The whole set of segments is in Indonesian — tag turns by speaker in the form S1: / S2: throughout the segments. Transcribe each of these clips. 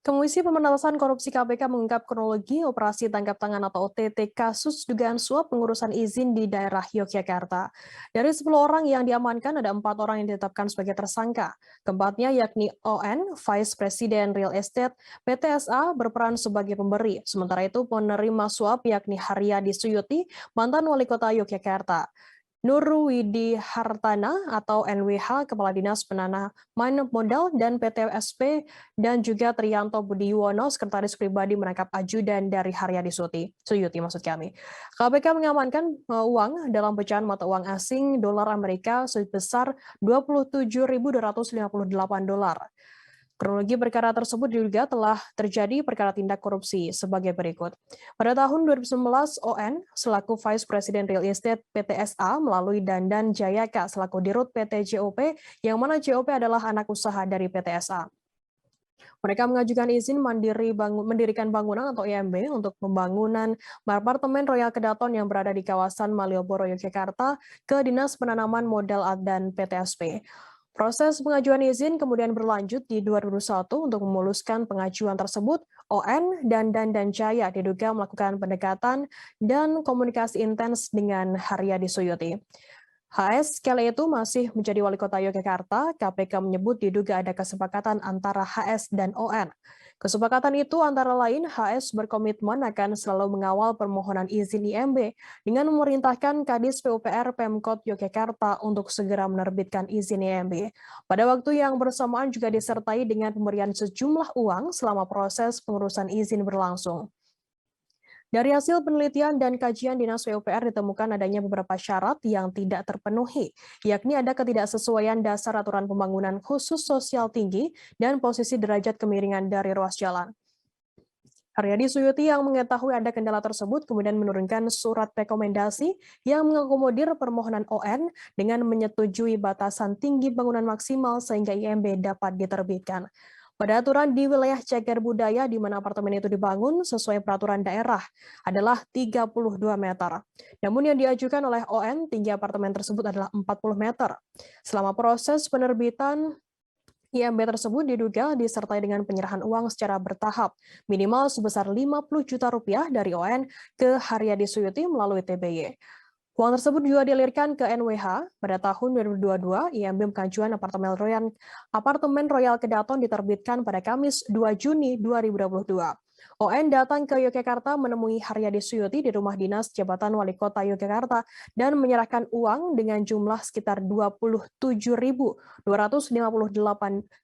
S1: Komisi Pemberantasan Korupsi KPK mengungkap kronologi operasi tangkap tangan atau OTT kasus dugaan suap pengurusan izin di daerah Yogyakarta. Dari 10 orang yang diamankan, ada 4 orang yang ditetapkan sebagai tersangka. Keempatnya yakni ON, Vice President Real Estate, PTSA berperan sebagai pemberi. Sementara itu penerima suap yakni Haryadi Suyuti, mantan wali kota Yogyakarta. Nurwidi Hartana atau NWH, Kepala Dinas Penanaman Modal dan PTSP, dan juga Trianto Budiwono, Sekretaris Pribadi merangkap ajudan dari Haryadi Suyuti maksud kami. KPK mengamankan uang dalam pecahan mata uang asing dolar Amerika sebesar 27.258 dolar. Kronologi perkara tersebut diduga telah terjadi perkara tindak korupsi sebagai berikut. Pada tahun 2019, ON selaku Vice President Real Estate PTSA melalui Dandan Jayaka selaku Dirut PT JOP, yang mana JOP adalah anak usaha dari PTSA. Mereka mengajukan izin mendirikan bangunan atau IMB untuk pembangunan apartemen Royal Kedaton yang berada di kawasan Malioboro, Yogyakarta ke Dinas Penanaman Modal dan PTSP. Proses pengajuan izin kemudian berlanjut di 2021 untuk memuluskan pengajuan tersebut. ON dan Dandan Jaya diduga melakukan pendekatan dan komunikasi intens dengan Haryadi Suyuti. HS kala itu masih menjadi wali kota Yogyakarta. KPK menyebut diduga ada kesepakatan antara HS dan ON. Kesepakatan itu antara lain HS berkomitmen akan selalu mengawal permohonan izin IMB dengan memerintahkan Kadis PUPR Pemkot Yogyakarta untuk segera menerbitkan izin IMB. Pada waktu yang bersamaan juga disertai dengan pemberian sejumlah uang selama proses pengurusan izin berlangsung. Dari hasil penelitian dan kajian Dinas PUPR ditemukan adanya beberapa syarat yang tidak terpenuhi, yakni ada ketidaksesuaian dasar aturan pembangunan khusus sosial tinggi dan posisi derajat kemiringan dari ruas jalan. Haryadi Suyuti yang mengetahui ada kendala tersebut kemudian menurunkan surat rekomendasi yang mengakomodir permohonan ON dengan menyetujui batasan tinggi bangunan maksimal sehingga IMB dapat diterbitkan. Pada aturan di wilayah cagar budaya di mana apartemen itu dibangun sesuai peraturan daerah adalah 32 meter. Namun yang diajukan oleh ON, tinggi apartemen tersebut adalah 40 meter. Selama proses penerbitan IMB tersebut diduga disertai dengan penyerahan uang secara bertahap, minimal sebesar 50 juta rupiah dari ON ke Haryadi Suyuti melalui TBY. Uang tersebut juga dialirkan ke NWH. Pada tahun 2022, IMB pengajuan apartemen Royal Kedaton diterbitkan pada Kamis 2 Juni 2022. ON datang ke Yogyakarta menemui Haryadi Suyuti di rumah dinas jabatan wali kota Yogyakarta dan menyerahkan uang dengan jumlah sekitar 27.258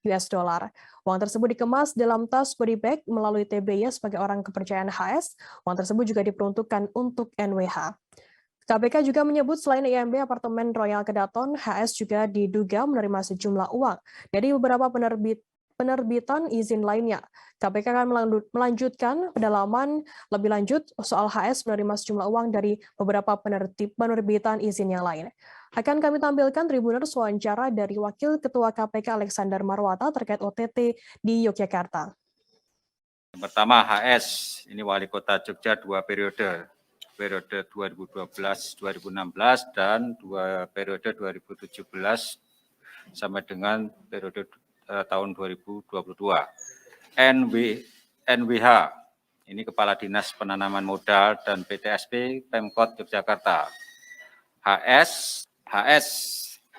S1: US dollar. Uang tersebut dikemas dalam tas body bag melalui TBY sebagai orang kepercayaan HS. Uang tersebut juga diperuntukkan untuk NWH. KPK juga menyebut selain IMB apartemen Royal Kedaton, HS juga diduga menerima sejumlah uang dari beberapa penerbitan izin lainnya. KPK akan melanjutkan pendalaman lebih lanjut soal HS menerima sejumlah uang dari beberapa penerbitan izin yang lain. Akan kami tampilkan Tribuners wawancara dari Wakil Ketua KPK Alexander Marwata terkait OTT di Yogyakarta.
S2: Yang pertama HS, ini Wali Kota Jogja 2 periode 2012-2016 dan 2 periode 2017 sampai dengan periode tahun 2022. NWH, ini Kepala Dinas Penanaman Modal dan PTSP Pemkot Yogyakarta. HS,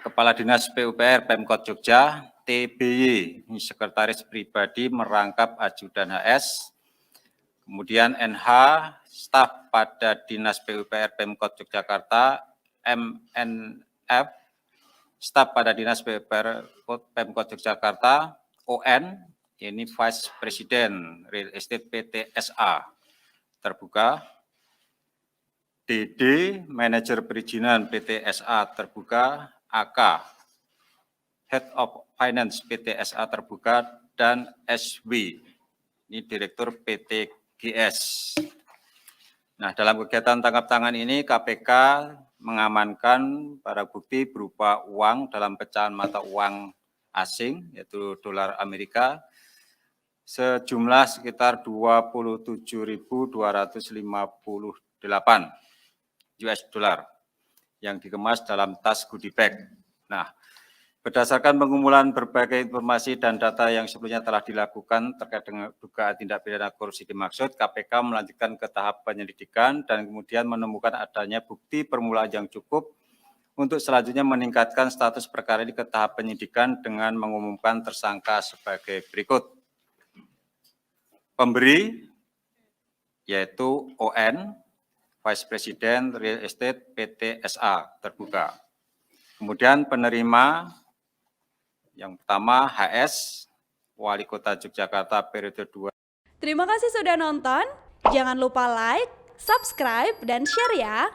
S2: Kepala Dinas PUPR Pemkot Jogja. TBY, ini Sekretaris Pribadi merangkap ajudan HS. Kemudian NH, staf pada Dinas PUPR Pemkot Yogyakarta. MNF, staf pada Dinas PUPR Pemkot Yogyakarta. ON, ini Vice President Real Estate PTSA, terbuka. DD, Manajer Perizinan PTSA, terbuka. AK, Head of Finance PTSA, terbuka. Dan SW, ini Direktur PT GS. Nah, dalam kegiatan tangkap tangan ini KPK mengamankan barang bukti berupa uang dalam pecahan mata uang asing, yaitu dolar Amerika, sejumlah sekitar 27.258 US dollar yang dikemas dalam tas goodie bag. Nah, Berdasarkan pengumpulan berbagai informasi dan data yang sebelumnya telah dilakukan terkait dengan dugaan tindak pidana korupsi dimaksud, KPK melanjutkan ke tahap penyelidikan dan kemudian menemukan adanya bukti permulaan yang cukup untuk selanjutnya meningkatkan status perkara ini ke tahap penyidikan dengan mengumumkan tersangka sebagai berikut. Pemberi yaitu ON, Vice President Real Estate PT SA terbuka. Kemudian penerima yang pertama HS, Wali Kota Yogyakarta periode 2.
S3: Terima kasih sudah nonton. Jangan lupa like, subscribe, dan share ya.